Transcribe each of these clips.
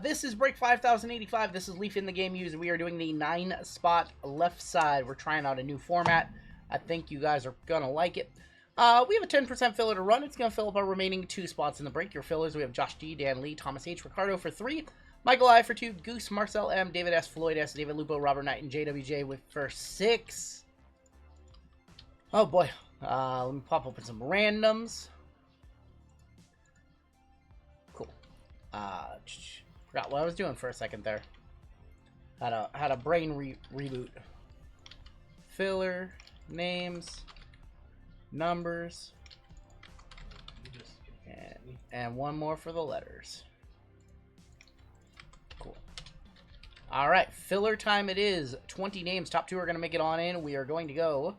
This is break 5085. This is Leaf in the Game Used. We are doing the 9-spot left side. We're trying out a new format. I think you guys are going to like it. We have a 10% filler to run. It's going to fill up our remaining 2 spots in the break. Your fillers, we have Josh G, Dan Lee, Thomas H, Ricardo for 3, Michael I for 2, Goose, Marcel M, David S, Floyd S, David Lupo, Robert Knight, and JWJ with for 6. Oh boy. Let me pop open some randoms. Cool. Forgot what I was doing for a second there. Had a brain reboot. Filler, names, numbers, and one more for the letters. Cool. All right, filler time it is. 20 names. Top 2 are going to make it on in. We are going to go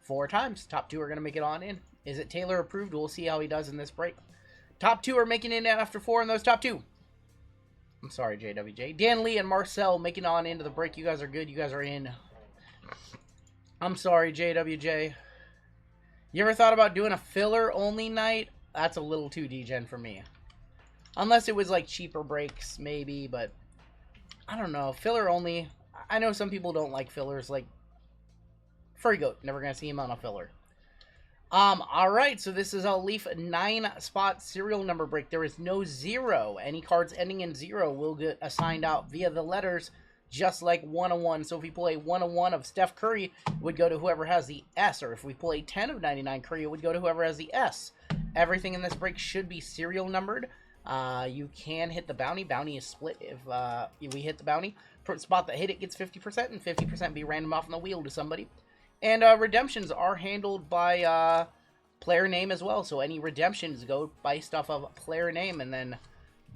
4 times. Top 2 are going to make it on in. Is it Taylor approved? We'll see how he does in this break. Top 2 are making it after 4 in those top 2. I'm sorry, JWJ. Dan Lee and Marcel making on into the break. You guys are good. You guys are in. I'm sorry, JWJ. You ever thought about doing a filler-only night? That's a little too degen for me. Unless it was, like, cheaper breaks, maybe, but I don't know. Filler-only. I know some people don't like fillers, like Furry Goat. Never gonna see him on a filler. Alright, so this is a Leaf 9-spot serial number break. There is no 0. Any cards ending in 0 will get assigned out via the letters, just like 101. So if we pull a 101 of Steph Curry, it would go to whoever has the S. Or if we pull a 10 of 99 Curry, it would go to whoever has the S. Everything in this break should be serial numbered. You can hit the bounty. Bounty is split if we hit the bounty. Per spot that hit it gets 50%, and 50% be random off on the wheel to somebody. And redemptions are handled by player name as well. So any redemptions go based off of player name. And then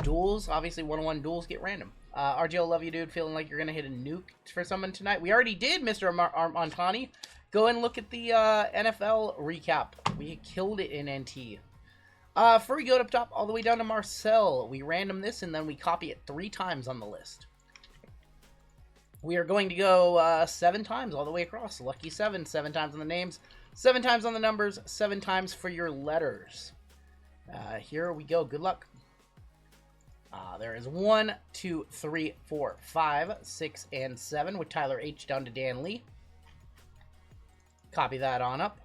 duels, obviously 101 duels get random. RGL, love you, dude. Feeling like you're going to hit a nuke for someone tonight. We already did, Mr. Montani. Go and look at the NFL recap. We killed it in NT. Furry Goat up top all the way down to Marcel. We random this and then we copy it 3 times on the list. We are going to go 7 times all the way across. Lucky 7. 7 times on the names, 7 times on the numbers, 7 times for your letters. Here we go. Good luck. There is 1, 2, 3, 4, 5, 6, and 7 with Tyler H down to Dan Lee. Copy that on up.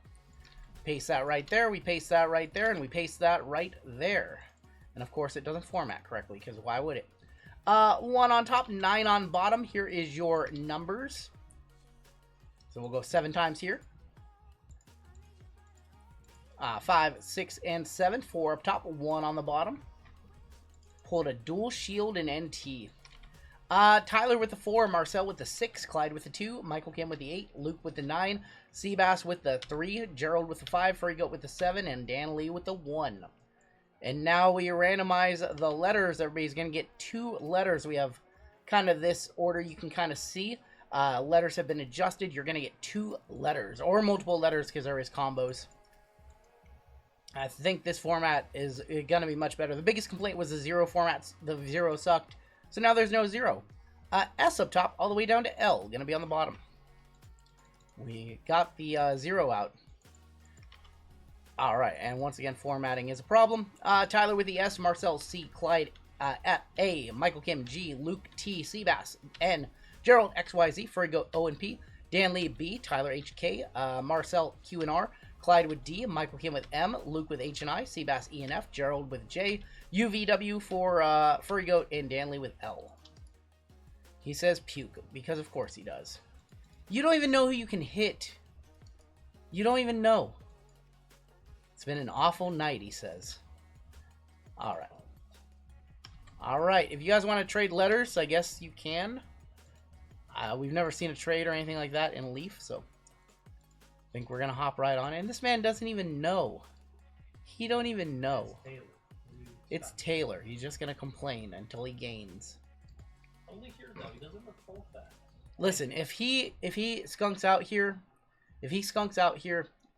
Paste that right there. We paste that right there, and we paste that right there. And of course, it doesn't format correctly because why would it? 1 on top, 9 on bottom. Here is your numbers. So we'll go 7 times here. 5, 6, and 7. 4 up top, 1 on the bottom. Pulled a dual shield in NT. Tyler with the 4, Marcel with the 6, Clyde with the 2, Michael Kim with the 8, Luke with the 9, Seabass with the 3, Gerald with the 5, Furry Goat with the 7, and Dan Lee with the 1. And now we randomize the letters. Everybody's going to get 2 letters. We have kind of this order you can kind of see. Letters have been adjusted. You're going to get 2 letters or multiple letters because there is combos. I think this format is going to be much better. The biggest complaint was the 0 formats. The 0 sucked. So now there's no 0. S up top all the way down to L. Going to be on the bottom. We got the 0 out. Alright, and once again, formatting is a problem. Tyler with the S, Marcel C, Clyde at A, Michael Kim G, Luke T, Seabass N, Gerald XYZ, Furry Goat O and P, Dan Lee B, Tyler HK, Marcel Q and R, Clyde with D, Michael Kim with M, Luke with H and I, Seabass E and F, Gerald with J, UVW for Furry Goat, and Dan Lee with L. He says puke, because of course he does. You don't even know who you can hit. You don't even know. It's been an awful night, he says. Alright. Alright, if you guys want to trade letters, I guess you can. We've never seen a trade or anything like that in Leaf, so I think we're going to hop right on it. And this man doesn't even know. He don't even know. It's Taylor. He's just going to complain until he gains. Only here, though. He doesn't look full fat. Listen, if he skunks out here,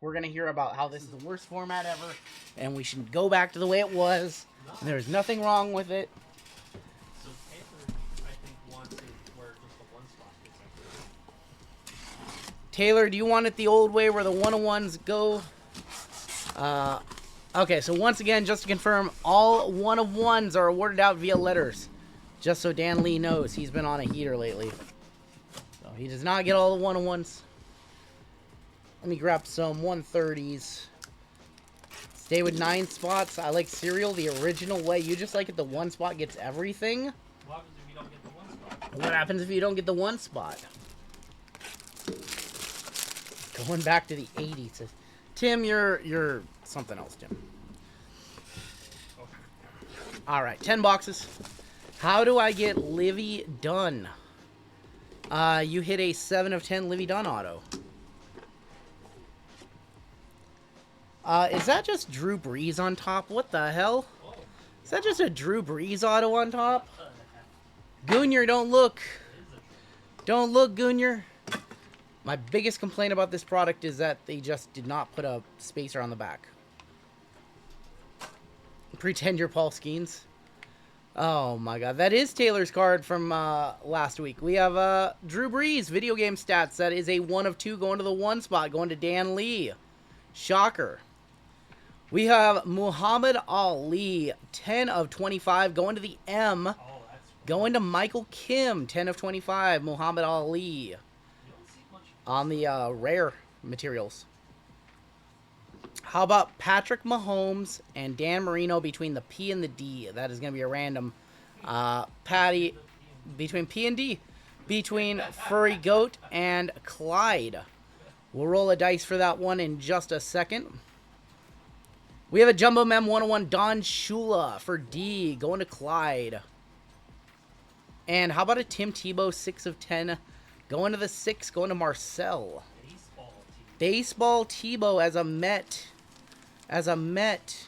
we're going to hear about how this is the worst format ever, and we should go back to the way it was. No. There's nothing wrong with it. So Taylor, I think, wants it where just the 1 spot gets up. Taylor, do you want it the old way where the 101s go? Okay, so once again, just to confirm, all 101s are awarded out via letters. Just so Dan Lee knows, he's been on a heater lately. So he does not get all the 101s. Let me grab some 130s. Stay with 9 spots. I like Serial the original way. You just like it the 1 spot gets everything. What happens if you don't get the 1 spot? What happens if you don't get the 1 spot? Going back to the 80s. Tim, you're something else, Tim. Okay. All right, 10 boxes. How do I get Livy Dunn? You hit a 7 of 10 Livy Dunn auto. Is that just Drew Brees on top? What the hell? Oh. Is that just a Drew Brees auto on top? Goonier, don't look. Don't look, Goonier. My biggest complaint about this product is that they just did not put a spacer on the back. Pretend you're Paul Skeens. Oh my god. That is Taylor's card from last week. We have Drew Brees, video game stats. That is a 1 of 2 going to the 1 spot. Going to Dan Lee. Shocker. We have Muhammad Ali, 10 of 25. Going to the M. Oh, that's Going to Michael Kim, 10 of 25. Muhammad Ali. you don't see much. On the rare materials. How about Patrick Mahomes and Dan Marino between the P and the D? That is going to be a random. Patty between P and D. Between Furry Goat and Clyde. We'll roll a dice for that one in just a second. We have a Jumbo Mem 101 Don Shula for D. Going to Clyde. And how about a Tim Tebow 6 of 10? Going to the 6, going to Marcel. Baseball Tebow as a Met. As a Met.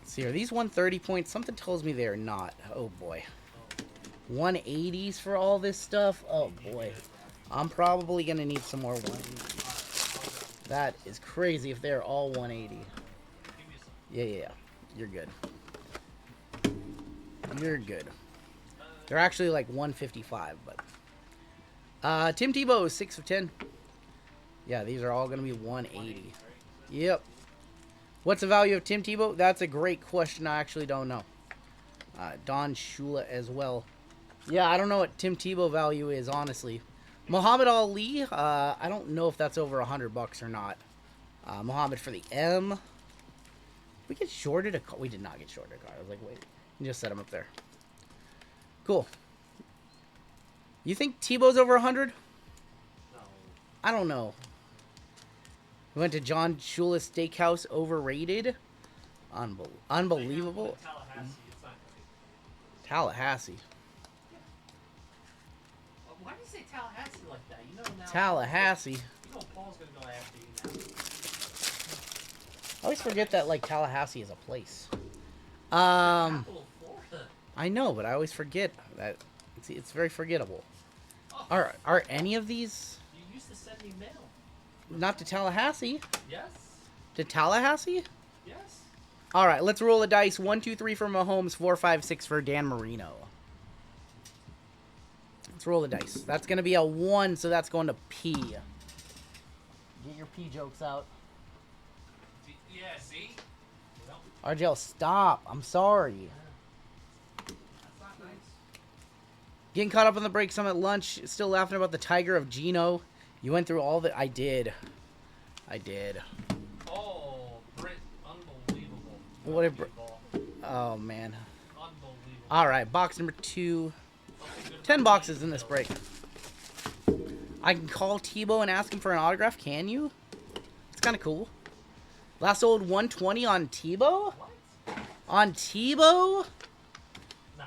Let's see, are these 130 points? Something tells me they're not. Oh, boy. 180s for all this stuff? Oh, boy. I'm probably going to need some more 180s. That is crazy if they're all 180. Yeah. You're good. You're good. They're actually like 155, but... Tim Tebow, 6 of 10. Yeah, these are all going to be 180. Yep. What's the value of Tim Tebow? That's a great question. I actually don't know. Don Shula as well. Yeah, I don't know what Tim Tebow value is, honestly. Muhammad Ali, I don't know if that's over $100 or not. Muhammad for the M. We get shorted a card. We did not get shorted a card. I was like, wait. You just set him up there. Cool. You think Tebow's over 100? No. I don't know. We went to John Shula's Steakhouse, overrated. Unbelievable. Tallahassee, it's not great. Tallahassee. Why do you say Tallahassee like that? You know now. Tallahassee. You know Paul's gonna go after you now. I always forget that like Tallahassee is a place. Capital of Florida. I know, but I always forget that it's very forgettable. Are any of these You used to send me mail. not to Tallahassee? Yes. To Tallahassee? Yes. All right, let's roll the dice. 1, 2, 3 for Mahomes. 4, 5, 6 for Dan Marino. Let's roll the dice. That's gonna be a 1, so that's going to P. Get your P jokes out. Yeah. See. Well, RGL, stop. I'm sorry. that's not nice. Getting caught up on the break. Some at lunch. Still laughing about the Tiger of Gino. You went through all the... I did. Oh, Britt, unbelievable. What a... Ball. Oh, man. Unbelievable. All right, box number 2. Something good 10 about boxes the in this Bills. break. I can call Tebow and ask him for an autograph. Can you? It's kind of cool. Last old 120 on Tebow? What? On Tebow? Nah.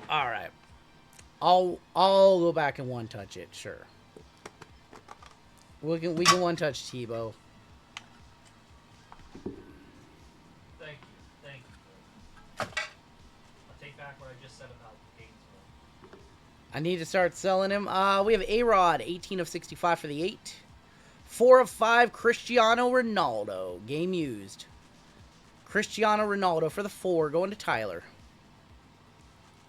All right. I'll go back and one touch it. Sure. We can one touch Tebow. Thank you. I'll take back what I just said about Gainesville. I need to start selling him. We have A-Rod, 18 of 65 for the 8. 4 of 5, Cristiano Ronaldo. Game used. Cristiano Ronaldo for the 4, going to Tyler.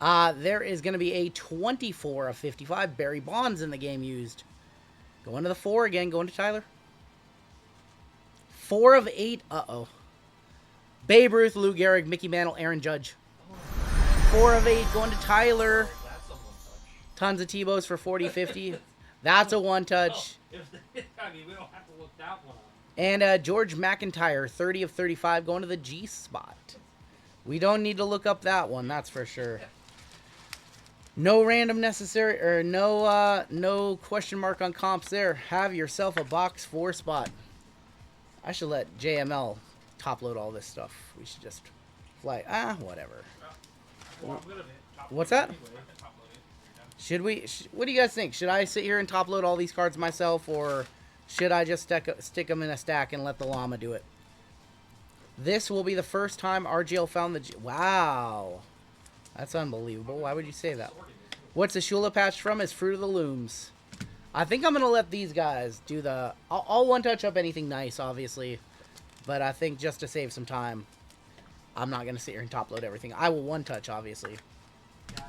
There is going to be a 24 of 55, Barry Bonds in the game used. Going to the 4 again, going to Tyler. 4 of 8, uh-oh. Babe Ruth, Lou Gehrig, Mickey Mantle, Aaron Judge. 4 of 8 going to Tyler. That's a one-touch. Tons of T-bows for 40, 50. That's a one-touch. I mean, we don't have to look that one up. And George McIntyre, 30 of 35, going to the G spot. We don't need to look up that one, that's for sure. No random necessary, or no question mark on comps there. Have yourself a box 4 spot. I should let JML top load all this stuff. We should just fly. Whatever. Well, I'm gonna top What's load that? anyway. I can top load it. Should we? What do you guys think? Should I sit here and top load all these cards myself, or should I just stick them in a stack and let the llama do it? This will be the first time RGL found the... Wow. That's unbelievable. Why would you say that? What's the Shula patch from? Is Fruit of the Looms. I think I'm going to let these guys do the... I'll one-touch up anything nice, obviously. But I think just to save some time, I'm not going to sit here and top-load everything. I will one-touch, obviously. Guys,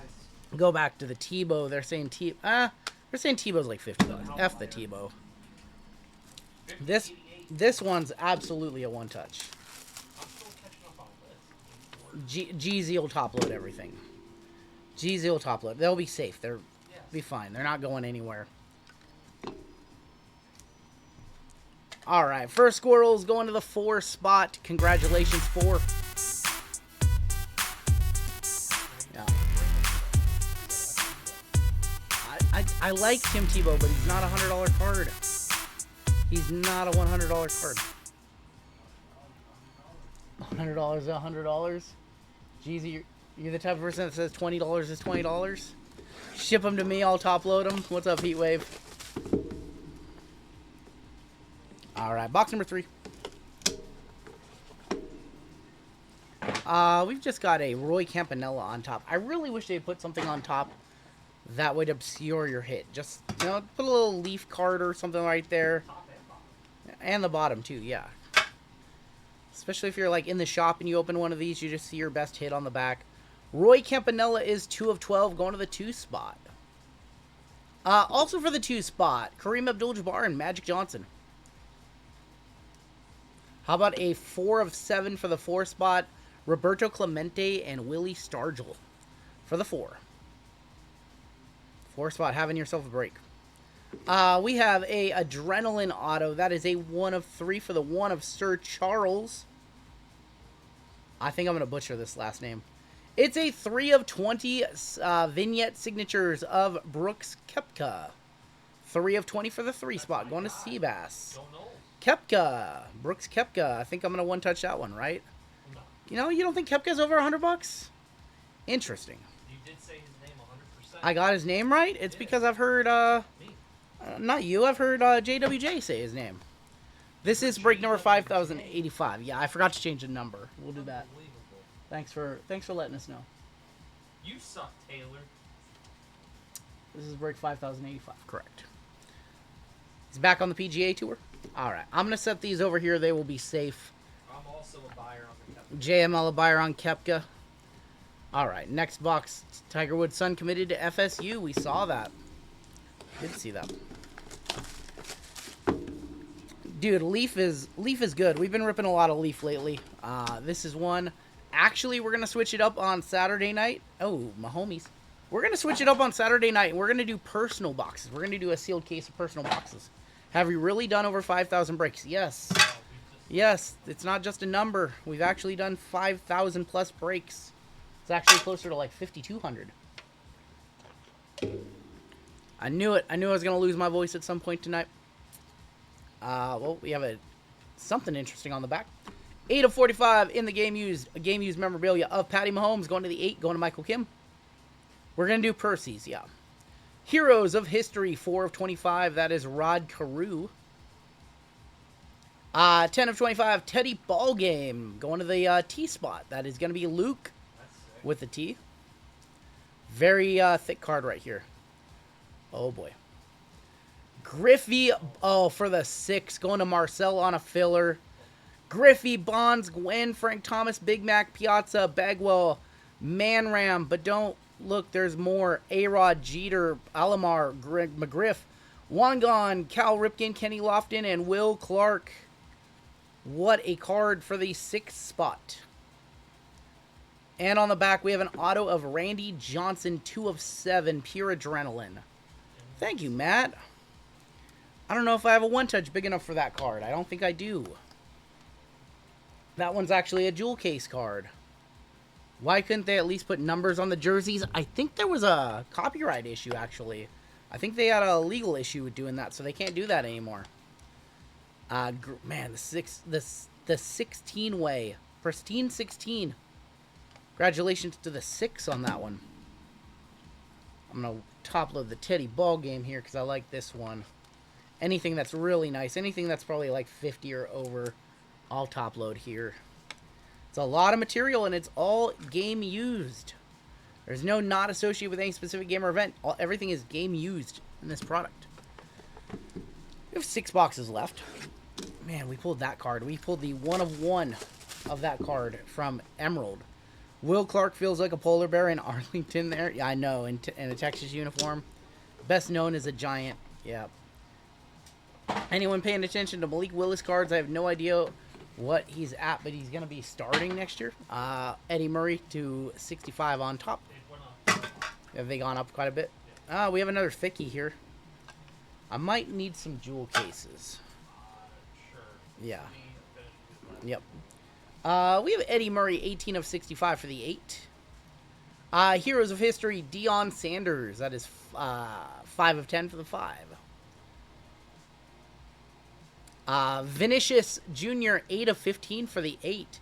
Go back to the T-bow. They're saying they're saying T-bow's like $50. F the T-bow. This one's absolutely a one-touch. I'm still catching up on this. GZ will top-load everything. GZ will top-load. They'll be safe. They'll Yes. be fine. They're not going anywhere. All right. First Squirrel's going to the 4 spot. Congratulations, 4. Yeah. I like Tim Tebow, but he's not a $100 card. He's not a $100 card. $100 is $100. Jeezy, you're the type of person that says $20 is $20. Ship them to me, I'll top load them. What's up, Heatwave? All right, box number 3. We've just got a Roy Campanella on top. I really wish they'd put something on top that would obscure your hit. Just, you know, put a little leaf card or something right there. Top and bottom. And the bottom, too, yeah. Especially if you're, like, in the shop and you open one of these, you just see your best hit on the back. Roy Campanella is 2 of 12, going to the 2 spot. Also for the 2 spot, Kareem Abdul-Jabbar and Magic Johnson. How about a 4 of 7 for the 4 spot, Roberto Clemente and Willie Stargell for the 4. 4 spot, having yourself a break. We have a Adrenaline Auto. That is a 1 of 3 for the 1 of Sir Charles. I think I'm going to butcher this last name. It's a 3 of 20 vignette signatures of Brooks Koepka. 3 of 20 for the 3 spot, going to Seabass. Don't know. Koepka. Brooks Koepka. I think I'm going to one-touch that one, right? No. You know, you don't think Koepka's over $100? Interesting. You did say his name 100%. I got his name right? It's because I've heard, Me. not you, I've heard JWJ say his name. This is break number 5085. Yeah, I forgot to change the number. We'll do that. Unbelievable. Thanks for letting us know. You suck, Taylor. This is break 5085. Correct. He's back on the PGA Tour. All right, I'm gonna set these over here. They will be safe. I'm also a buyer on the Koepka. JML a buyer on Koepka. All right, next box. Tiger Woods' son committed to FSU. We saw that. Did see that. Dude, Leaf is good. We've been ripping a lot of Leaf lately. This is one. Actually, we're gonna switch it up on Saturday night. Oh, my homies. We're gonna switch it up on Saturday night, and we're gonna do personal boxes. We're gonna do a sealed case of personal boxes. Have we really done over 5,000 breaks? Yes. Yes, it's not just a number. We've actually done 5,000 plus breaks. It's actually closer to like 5,200. I knew it. I knew I was going to lose my voice at some point tonight. Well, we have something interesting on the back. 8 of 45 in the game used memorabilia of Patty Mahomes, going to the 8, going to Michael Kim. We're going to do Percy's, yeah. Heroes of History, 4 of 25. That is Rod Carew. 10 of 25, Teddy Ballgame. Going to the T spot. That is going to be Luke with the T. Very thick card right here. Oh, boy. Griffey, for the 6. Going to Marcel on a filler. Griffey, Bonds, Gwen, Frank Thomas, Big Mac, Piazza, Bagwell, Manram. But don't look, there's more. A-Rod, Jeter, Alomar, Greg McGriff, Wangan, Cal Ripken, Kenny Lofton, and Will Clark. What a card for the 6th spot. And on the back, we have an auto of Randy Johnson, 2 of 7, pure adrenaline. Thank you, Matt. I don't know if I have a one-touch big enough for that card. I don't think I do. That one's actually a jewel case card. Why couldn't they at least put numbers on the jerseys? I think there was a copyright issue, actually. I think they had a legal issue with doing that, so they can't do that anymore. Man, the 16 way. Pristine 16. Congratulations to the 6 on that one. I'm going to top load the Teddy ball game here because I like this one. Anything that's really nice, anything that's probably like 50 or over, I'll top load here. It's a lot of material and it's all game used. There's no not associated with any specific game or event. Everything is game used in this product. We have 6 boxes left. Man, we pulled that card. We pulled the 1 of 1 of that card from Emerald. Will Clark feels like a polar bear in Arlington there. Yeah, I know, in a Texas uniform. Best known as a giant. Yeah. Anyone paying attention to Malik Willis cards? I have no idea what he's at, but he's going to be starting next year. Eddie Murray to 65 on top. Have they gone up quite a bit? We have another Ficky here. I might need some jewel cases. Sure. Yeah. Yep. We have Eddie Murray, 18 of 65 for the 8. Heroes of History, Deion Sanders. That is 5 of 10 for the 5. Vinicius Jr., 8 of 15 for the 8.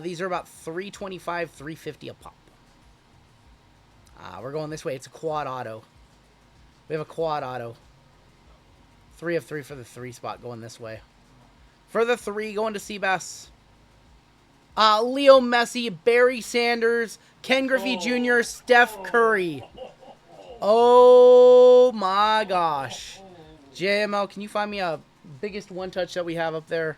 These are about 325, 350 a pop. We're going this way. It's a quad auto. We have a quad auto. 3 of 3 for the 3 spot going this way. For the 3, going to Seabass. Leo Messi, Barry Sanders, Ken Griffey Jr., Steph Curry. Oh my gosh. JML, can you find me a biggest one touch that we have up there?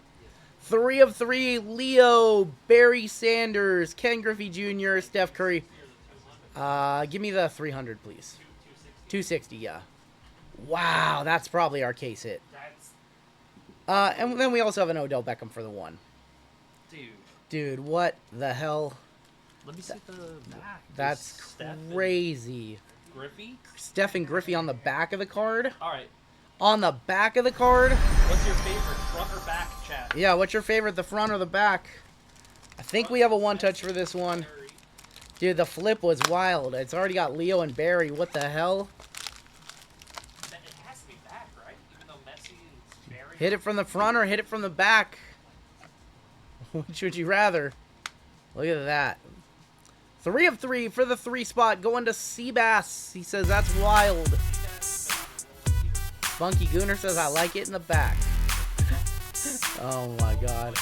3 of 3, Leo, Barry Sanders, Ken Griffey Jr., Steph Curry. Give me the 300, please. 260, yeah. Wow, that's probably our case hit. And then we also have an Odell Beckham for the 1. Dude, what the hell? Let me see the back. That's crazy. Griffey? Steph and Griffey on the back of the card? Alright. On the back of the card? What's your favorite, front or back, chat? Yeah, what's your favorite, the front or the back? I think we have a one-touch for this one. Dude, the flip was wild. It's already got Leo and Barry. What the hell? It has to be back, right? Even though Messi is Barry. Hit it from the front or hit it from the back? Which would you rather? Look at that. 3 of 3 for the 3 spot. Going to Seabass. He says that's wild. Funky Gooner says I like it in the back. Oh my god.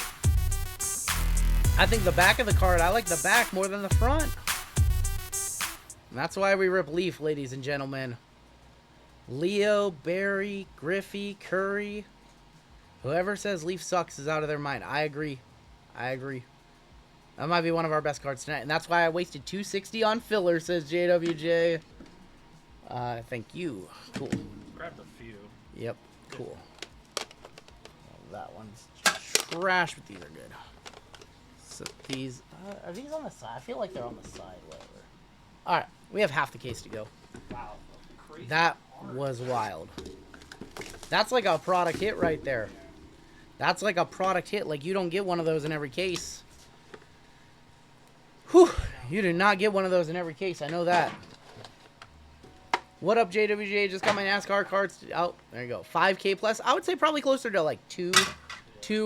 I think the back of the card, I like the back more than the front. And that's why we rip Leaf, ladies and gentlemen. Leo, Barry, Griffey, Curry. Whoever says Leaf sucks is out of their mind. I agree. I agree. That might be one of our best cards tonight. And that's why I wasted 260 on filler, says JWJ. Thank you. Cool. Grabbed a few. Yep. Cool. That one's trash, but these are good. So these... are these on the side? I feel like they're on the side. Whatever. Alright. We have half the case to go. Wow. Crazy. That was wild. That's like a product hit right there. That's like a product hit. Like, you don't get one of those in every case. Whew. You do not get one of those in every case. I know that. What up, JWJ? Just got my NASCAR cards. Oh, there you go. 5K plus. I would say probably closer to like 2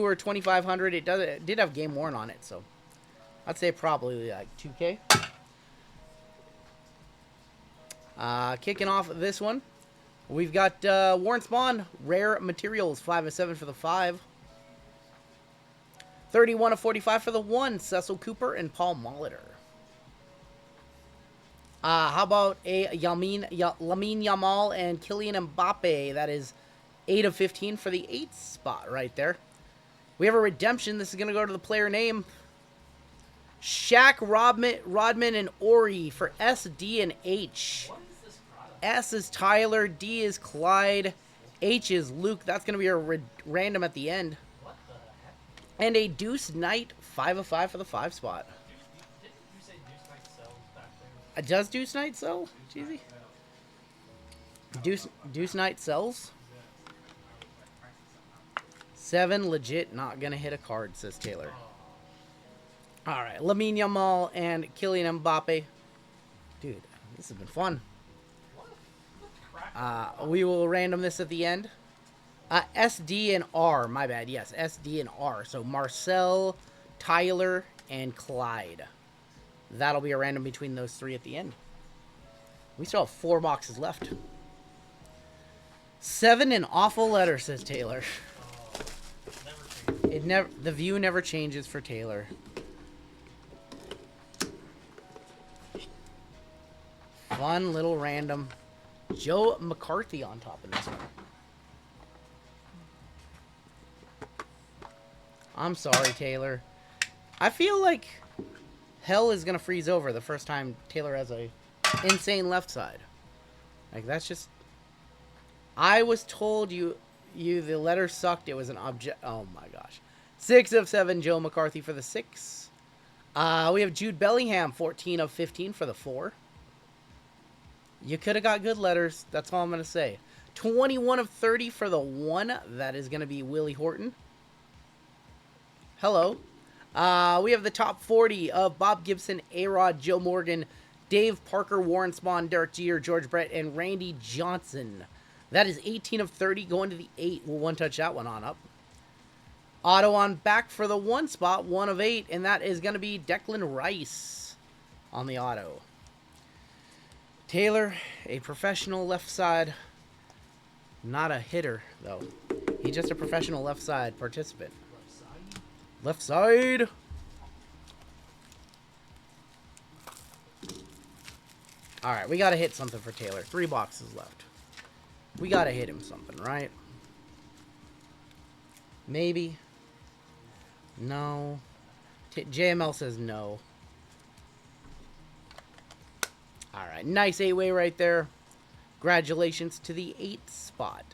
or 2,500. It did have game worn on it, so I'd say probably like 2K. Kicking off this one, we've got Warren Spawn, Rare Materials, 5 of 7 for the 5. 31 of 45 for the 1, Cecil Cooper and Paul Molitor. How about a Lamine Yamal and Kylian Mbappe? That is 8 of 15 for the 8th spot right there. We have a redemption. This is going to go to the player name. Shaq, Rodman, and Ori for S, D, and H. What is this product? S is Tyler, D is Clyde, H is Luke. That's going to be a random at the end. What the heck? And a Deuce Knight, 5 of 5 for the 5 spot. Didn't you say Does Deuce Knight sell? Cheesy. Deuce Knight sells. 7 legit not gonna hit a card, says Taylor. All right, Lamine Yamal and Kylian Mbappe. Dude, this has been fun. We will random this at the end. SD and R, my bad. Yes, SD and R. So Marcel, Tyler, and Clyde. That'll be a random between those 3 at the end. We still have 4 boxes left. 7 an awful letter, says Taylor. The view never changes for Taylor. Fun little random. Joe McCarthy on top of this one. I'm sorry, Taylor. I feel like hell is gonna freeze over the first time Taylor has a insane left side. Like, that's just... I was told the letter sucked. It was an object. Oh my gosh. 6 of 7, Joe McCarthy for the 6. We have Jude Bellingham, 14 of 15 for the 4. You could have got good letters. That's all I'm going to say. 21 of 30 for the 1. That is going to be Willie Horton. Hello. We have the top 40 of Bob Gibson, A-Rod, Joe Morgan, Dave Parker, Warren Spahn, Derek Jeter, George Brett, and Randy Johnson. That is 18 of 30 going to the 8. We'll one-touch that one on up. Auto on back for the 1 spot, 1 of 8, and that is going to be Declan Rice on the auto. Taylor, a professional left side. Not a hitter, though. He's just a professional left side participant. Left side. All right, we got to hit something for Taylor. 3 boxes left. We got to hit him something, right? Maybe. No. JML says no. All right, nice 8-way right there. Congratulations to the 8th spot.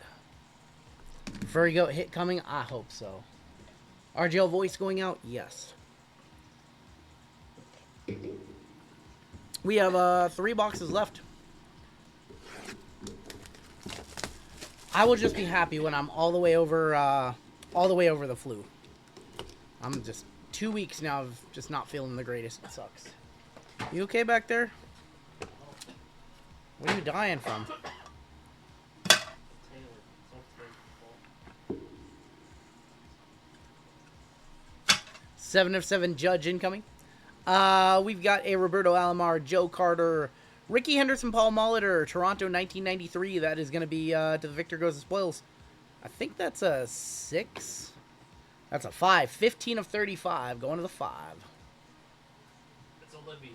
Furry Goat hit coming? I hope so. RGL voice going out? Yes. We have 3 boxes left. I will just be happy when I'm all the way over the flu. I'm just 2 weeks now of just not feeling the greatest. It sucks. You okay back there? What are you dying from? 7 of 7 Judge incoming. We've got a Roberto Alomar, Joe Carter, Ricky Henderson, Paul Molitor, Toronto 1993. That is going to be to the Victor Goes the Spoils. I think that's a 6. That's a 5. 15 of 35 going to the 5. It's Olivia.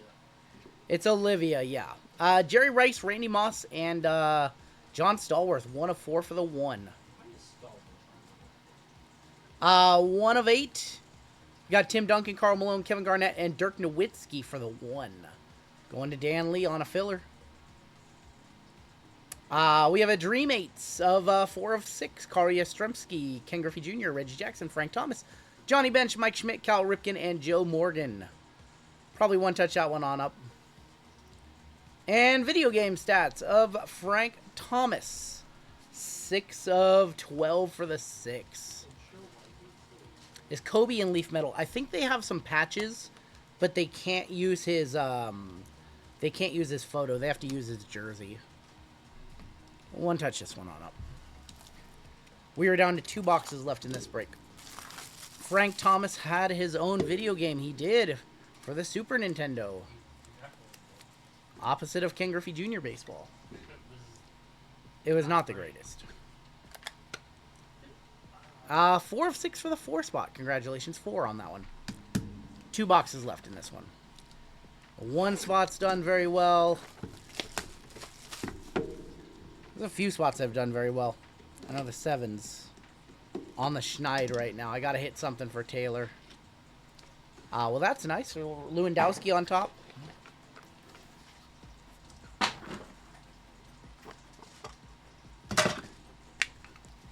It's Olivia, yeah. Jerry Rice, Randy Moss, and John Stallworth. 1 of 4 for the 1. 1 of 8. We got Tim Duncan, Karl Malone, Kevin Garnett, and Dirk Nowitzki for the 1. Going to Dan Lee on a filler. We have a Dream 8s of 4 of 6. Kari Yastrzemski, Ken Griffey Jr., Reggie Jackson, Frank Thomas, Johnny Bench, Mike Schmidt, Cal Ripken, and Joe Morgan. Probably one-touch that one on up. And video game stats of Frank Thomas. 6 of 12 for the 6. Is Kobe in Leaf Metal? I think they have some patches, but they can't use his photo. They have to use his jersey. One touch this one on up. We are down to 2 boxes left in this break. Frank Thomas had his own video game. He did for the Super Nintendo. Opposite of Ken Griffey Jr. baseball. It was not the greatest. 4 of 6 for the 4 spot. Congratulations, 4 on that one. 2 boxes left in this one. 1 spot's done very well. There's a few spots that have done very well. I know the 7's on the schneid right now. I got to hit something for Taylor. Well, that's nice. Lewandowski on top.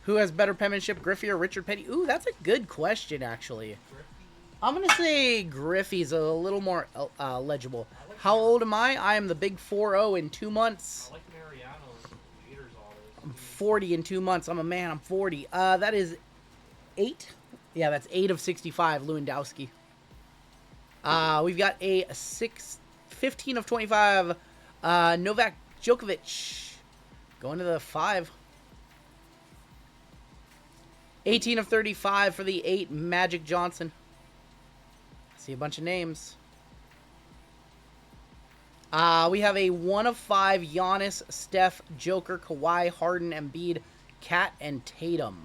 Who has better penmanship, Griffey or Richard Petty? Ooh, that's a good question, actually. I'm going to say Griffey's a little more legible. How old am I? I am the big 4-0 in 2 months. I like Mariano's meters all I'm this. 40 in 2 months. I'm a man. I'm 40. That is 8. Yeah, that's 8 of 65, Lewandowski. We've got a 15 of 25, Novak Djokovic. Going to the 5. 18 of 35 for the 8, Magic Johnson. See a bunch of names. We have a 1 of 5, Giannis, Steph, Joker, Kawhi, Harden, Embiid, Kat, and Tatum.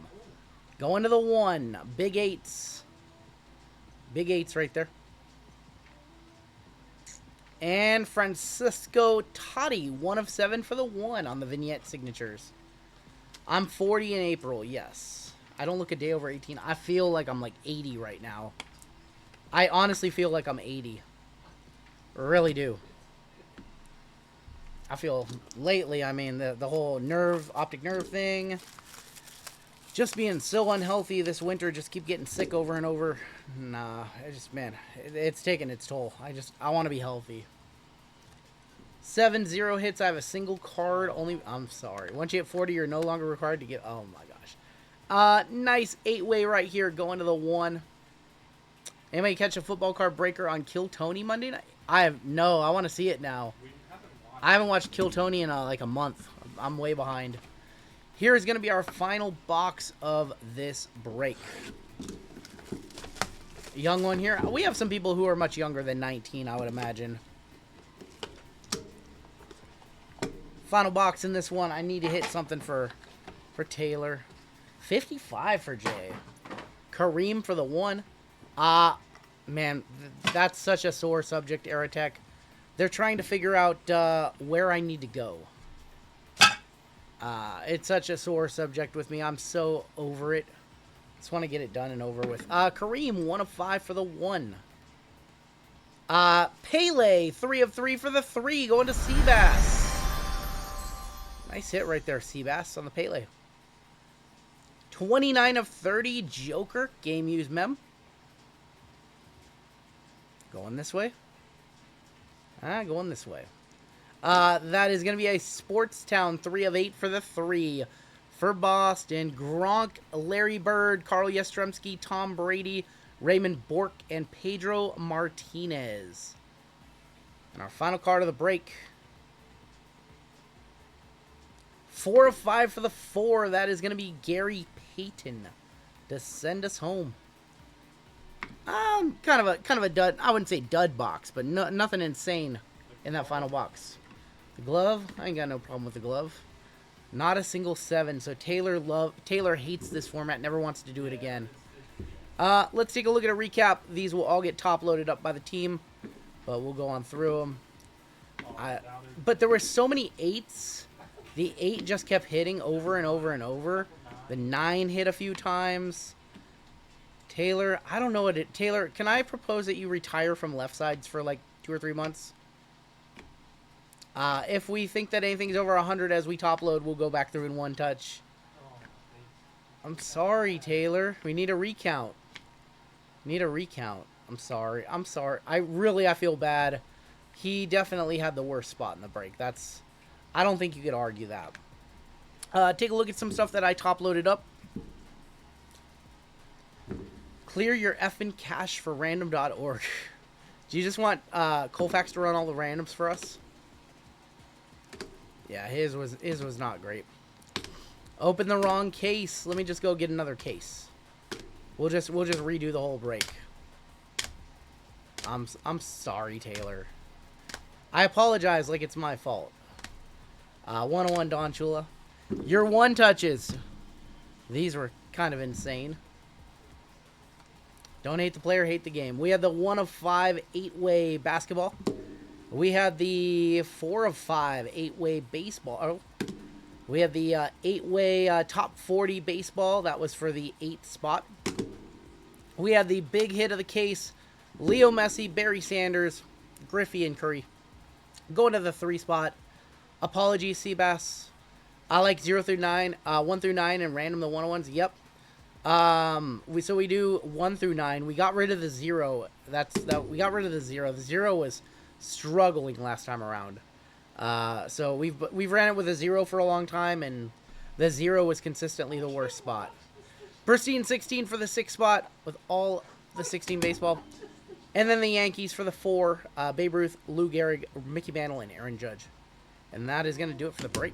Going to the 1. Big 8s. Big 8s right there. And Francisco Totti, 1 of 7 for the 1 on the vignette signatures. I'm 40 in April, yes. I don't look a day over 18. I feel like I'm like 80 right now. I honestly feel like I'm 80. Really do. I feel lately, I mean, the whole optic nerve thing. Just being so unhealthy this winter, just keep getting sick over and over. Nah, man, it's taking its toll. I want to be healthy. 7-0 hits. I have a single card. I'm sorry. Once you hit 40, you're no longer required to get. Oh my gosh. Nice 8-way right here. Going to the 1. Anybody catch a football card breaker on Kill Tony Monday night? I want to see it now. I haven't watched Kill Tony in like a month. I'm way behind. Here is going to be our final box of this break. Young one here. We have some people who are much younger than 19, I would imagine. Final box in this one. I need to hit something for Taylor. 55 for Jay. Kareem for the 1. Man, that's such a sore subject, Aerotech. They're trying to figure out where I need to go. It's such a sore subject with me. I'm so over it. Just want to get it done and over with. Kareem, 1 of 5 for the 1. Pele, 3 of 3 for the 3. Going to Seabass. Nice hit right there, Seabass, on the Pele. 29 of 30, Joker. Game used mem. Going this way. Going this way. That is going to be a Sportstown 3 of 8 for the 3. For Boston, Gronk, Larry Bird, Carl Yastrzemski, Tom Brady, Raymond Bork, and Pedro Martinez. And our final card of the break. 4 of 5 for the 4. That is going to be Gary Payton to send us home. Kind of a dud. I wouldn't say dud box, but nothing insane in that final box. The glove, I ain't got no problem with the glove. Not a single 7. So Taylor hates this format. Never wants to do it again. Let's take a look at a recap. These will all get top loaded up by the team, but we'll go on through them. But there were so many 8s. The 8 just kept hitting over and over and over. The 9 hit a few times. Taylor, I don't know what it... Taylor, can I propose that you retire from left sides for like 2 or 3 months? If we think that anything's over 100 as we top load, we'll go back through in one touch. I'm sorry, Taylor. We need a recount. I'm sorry. I feel bad. He definitely had the worst spot in the break. I don't think you could argue that. Take a look at some stuff that I top loaded up. Clear your effing cache for random.org. Do you just want Colfax to run all the randoms for us? Yeah, his was not great. Open the wrong case. Let me just go get another case. We'll just redo the whole break. I'm sorry, Taylor. I apologize like it's my fault. 101 Don Chula. Your 1 touches. These were kind of insane. Don't hate the player, hate the game. We had the 1 of 5 8-way basketball. We had the 4 of 5 8-way baseball. Oh, we had the 8-way top 40 baseball. That was for the 8th spot. We had the big hit of the case. Leo Messi, Barry Sanders, Griffey, and Curry. Going to the 3 spot. Apologies, Seabass. I like 0 through 9, 1 through 9, and random the 101s. Yep. So we do 1 through 9. We got rid of the 0. We got rid of the 0. The 0 was struggling last time around. So we've ran it with a 0 for a long time, and the 0 was consistently the worst spot. Pristine 16 for the 6th spot with all the 16 baseball. And then the Yankees for the 4, Babe Ruth, Lou Gehrig, Mickey Mantle, and Aaron Judge. And that is going to do it for the break.